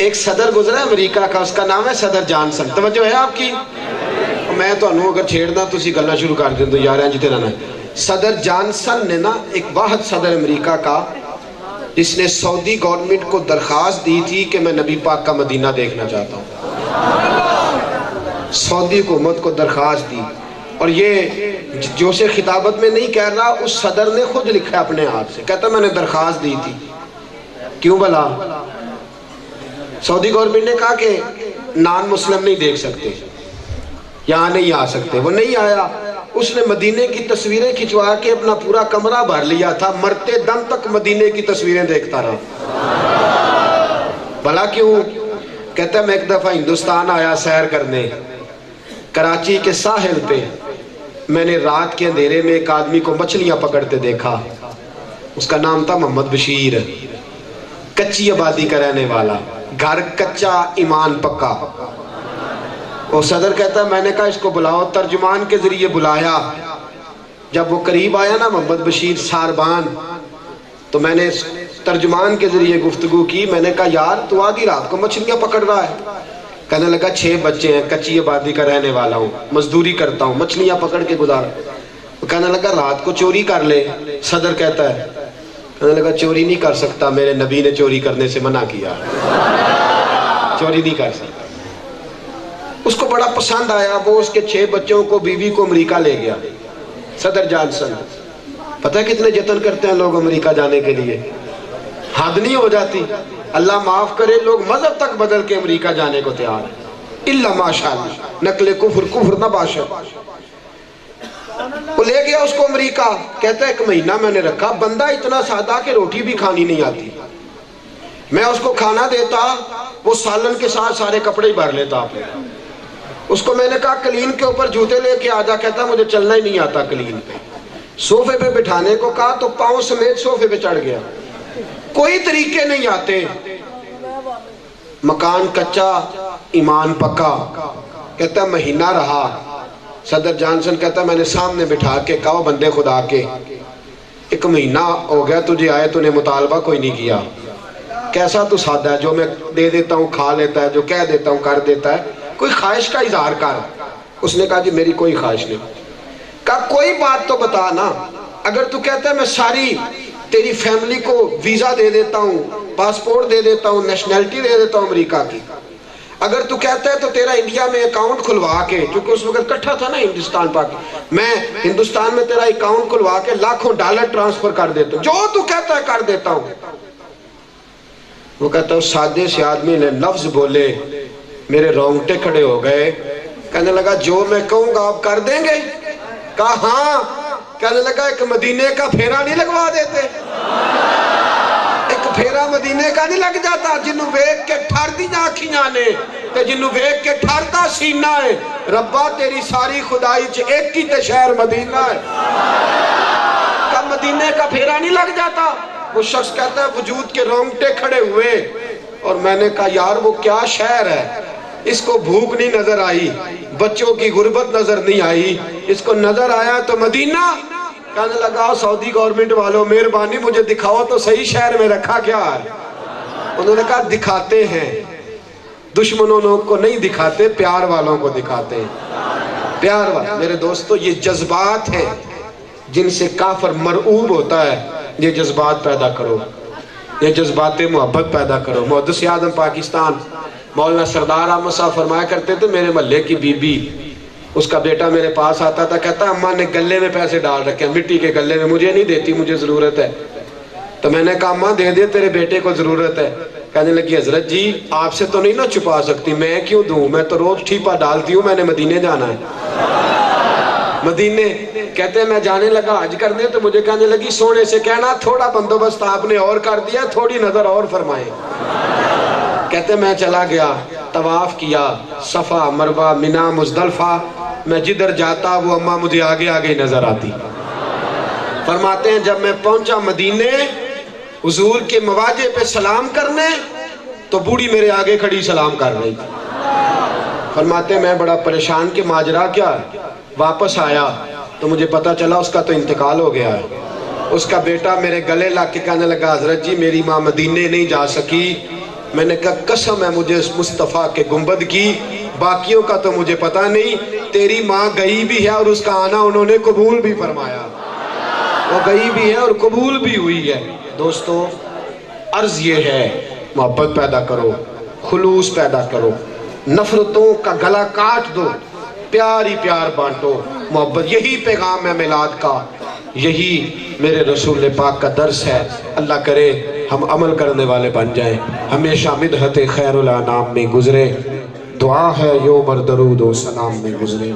ایک صدر گزرا ہے امریکہ کا، اس کا نام ہے صدر جانسن. توجہ ہے آپ کی؟ میں تو انہوں اگر چھیڑنا تو اسی گلنا شروع کر دیں تو یار ہیں جتے رہنا ہے. صدر جانسن نے نا ایک واحد صدر امریکہ کا جس نے سعودی گورنمنٹ کو درخواست دی تھی کہ میں نبی پاک کا مدینہ دیکھنا چاہتا ہوں. سعودی حکومت کو درخواست دی، اور یہ جوش خطابت میں نہیں کہہ رہا، اس صدر نے خود لکھا اپنے ہاتھ سے، کہتا میں نے درخواست دی تھی. کیوں بھلا؟ سعودی گورنمنٹ نے کہا کہ نان مسلم نہیں دیکھ سکتے، یہاں نہیں آ سکتے. وہ نہیں آیا. اس نے مدینے کی تصویریں کھچوا کے اپنا پورا کمرہ بھر لیا تھا، مرتے دم تک مدینے کی تصویریں دیکھتا رہا. بھلا کیوں؟ کہتا ہے میں ایک دفعہ ہندوستان آیا سیر کرنے، کراچی کے ساحل پہ میں نے رات کے اندھیرے میں ایک آدمی کو مچھلیاں پکڑتے دیکھا. اس کا نام تھا محمد بشیر، کچی آبادی کا رہنے والا، گھر کچا ایمان پکا. وہ صدر کہتا ہے میں نے کہا اس کو بلاؤ. ترجمان کے ذریعے بلایا. جب وہ قریب آیا نا محمد بشیر ساربان، تو میں نے ترجمان کے ذریعے گفتگو کی. میں نے کہا یار تو آدھی رات کو مچھلیاں پکڑ رہا ہے؟ کہنے لگا 6 بچے ہیں، کچی آبادی کا رہنے والا ہوں، مزدوری کرتا ہوں، مچھلیاں پکڑ کے گزار. کہنے لگا رات کو چوری کر لے. صدر کہتا ہے، کہنے لگا چوری نہیں کر سکتا، میرے نبی نے چوری کرنے سے منع کیا، چوری نہیں کر سکتا. اس کو بڑا پسند آیا. وہ اس کے 6 بچوں کو، بیوی کو امریکہ لے گیا. صدر جانسن پتہ ہے کتنے جتن کرتے ہیں لوگ امریکہ جانے کے لیے، حد نہیں ہو جاتی. اللہ معاف کرے، لوگ مذہب تک بدل کے امریکہ جانے کو تیار ہیں، الا ماشاءاللہ، نقل کفر نہ باشد. وہ لے گیا اس کو امریکہ. کہتا ہے 1 مہینہ میں نے رکھا. بندہ اتنا سادہ کہ روٹی بھی کھانی نہیں آتی. میں اس کو کھانا دیتا، وہ سالن کے ساتھ سارے کپڑے ہی بھر لیتا اپنے. اس کو میں نے کہا کلین کے اوپر جوتے لے کے آ جا. کہتا مجھے چلنا ہی نہیں آتا کلین پہ. صوفے پہ بٹھانے کو کہا تو پاؤں سمیت صوفے پہ چڑھ گیا. کوئی طریقے نہیں آتے. مکان کچا ایمان پکا. کہتا مہینہ رہا. صدر جانسن کہتا میں نے سامنے بٹھا کے کہا بندے خدا کے 1 مہینہ ہو گیا تجھے آئے، تو نے مطالبہ کوئی نہیں کیا. کیسا تو سادہ ہے، جو میں دے دیتا ہوں کھا لیتا ہے، جو کہہ دیتا ہوں کر دیتا ہے، کوئی خواہش کا اظہار کر. اس نے کہا جی میری کوئی خواہش نہیں. کہا کوئی بات تو بتا نا. اگر تو کہتا ہے میں ساری تیری فیملی کو ویزا دے دیتا ہوں، پاسپورٹ دے دیتا ہوں، نیشنلٹی دے دیتا ہوں امریکہ کی. اگر تو کہتا ہے تو تیرا انڈیا میں اکاؤنٹ کھلوا کے، کیونکہ اس وقت کٹھا تھا نا ہندوستان پاکستان، میں ہندوستان میں تیرا اکاؤنٹ کھلوا کے لاکھوں ڈالر ٹرانسفر کر دیتا ہوں، جو تو کہتا ہے کر دیتا ہوں. وہ کہتا ہے اس سادے سے آدمی نے لفظ بولے، میرے رونگٹے کھڑے ہو گئے. کہنے لگا جو میں کہوں گا آپ کر دیں گے؟ کہا ہاں. کہنے لگا 1 مدینے کا پھیرا نہیں لگوا دیتے؟ 1 پھیرا مدینے کا نہیں لگ جاتا؟ جنہوں ویک کے ٹھر دی آنکھیاں نے تے جنہوں ویک کے ٹھرتا سینہ ہے. ربا تیری ساری خدائی چ ایک ہی تے شہر مدینہ ہے. کہا مدینے کا پھیرا نہیں لگ جاتا؟ وہ شخص کہتا ہے وجود کے رونگٹے کھڑے ہوئے. اور میں نے کہا یار وہ کیا شہر ہے، اس کو بھوک نہیں نظر آئی، بچوں کی غربت نظر نہیں آئی، اس کو نظر آیا تو مدینہ. کہنے لگا سعودی گورنمنٹ والوں مہربانی مجھے دکھاؤ تو صحیح شہر میں رکھا کیا ہے. انہوں نے کہا دکھاتے ہیں، دشمنوں کو نہیں دکھاتے، پیار والوں کو دکھاتے ہیں. پیار والوں. میرے دوستو یہ جذبات ہیں جن سے کافر مرعوب ہوتا ہے. یہ جذبات پیدا کرو، یہ جذبات محبت پیدا کرو. محدث اعظم پاکستان مولانا سردار احمد صاحب فرمایا کرتے تھے میرے محلے کی بی بی، اس کا بیٹا میرے پاس آتا تھا، کہتا اماں نے گلے میں پیسے ڈال رکھے ہیں، مٹی کے گلے میں، مجھے نہیں دیتی، مجھے ضرورت ہے. تو میں نے کہا اماں دے دے، تیرے بیٹے کو ضرورت ہے. کہنے لگی حضرت جی آپ سے تو نہیں نہ چھپا سکتی، میں کیوں دوں، میں تو روز ٹھیپا ڈالتی ہوں، میں نے مدینے جانا ہے. مدینے کہتے ہیں میں جانے لگا حج کرنے، تو مجھے کہنے لگی سونے سے کہنا تھوڑا بندوبست آپ نے اور کر دیا، تھوڑی نظر اور فرمائیں. کہتے میں چلا گیا، طواف کیا، صفا مروہ منی مزدلفہ. میں جدھر جاتا وہ اماں مجھے آگے آگے نظر آتی. فرماتے ہیں جب میں پہنچا مدینے حضور کے مواجہ پہ سلام کرنے، تو بوڑھی میرے آگے کھڑی سلام کر رہی. فرماتے ہیں میں بڑا پریشان کہ ماجرا کیا ہے. واپس آیا تو مجھے پتا چلا اس کا تو انتقال ہو گیا ہے. اس کا بیٹا میرے گلے لگ کے کہنے لگا حضرت جی میری ماں مدینے نہیں جا سکی، میں نے کہا قسم ہے مجھے اس مصطفیٰ کے گنبد کی، باقیوں کا تو مجھے پتہ نہیں، تیری ماں گئی بھی ہے اور اس کا آنا انہوں نے قبول بھی فرمایا، وہ گئی بھی ہے اور قبول بھی ہوئی ہے۔ دوستو عرض یہ ہے، محبت پیدا کرو، خلوص پیدا کرو، نفرتوں کا گلا کاٹ دو، پیار ہی پیار بانٹو، محبت، یہی پیغام ہے میلاد کا، یہی میرے رسول پاک کا درس ہے۔ اللہ کرے ہم عمل کرنے والے بن جائیں، ہمیشہ مدحت خیر الانام میں گزرے، دعا ہے یوم درود و سلام میں گزرے۔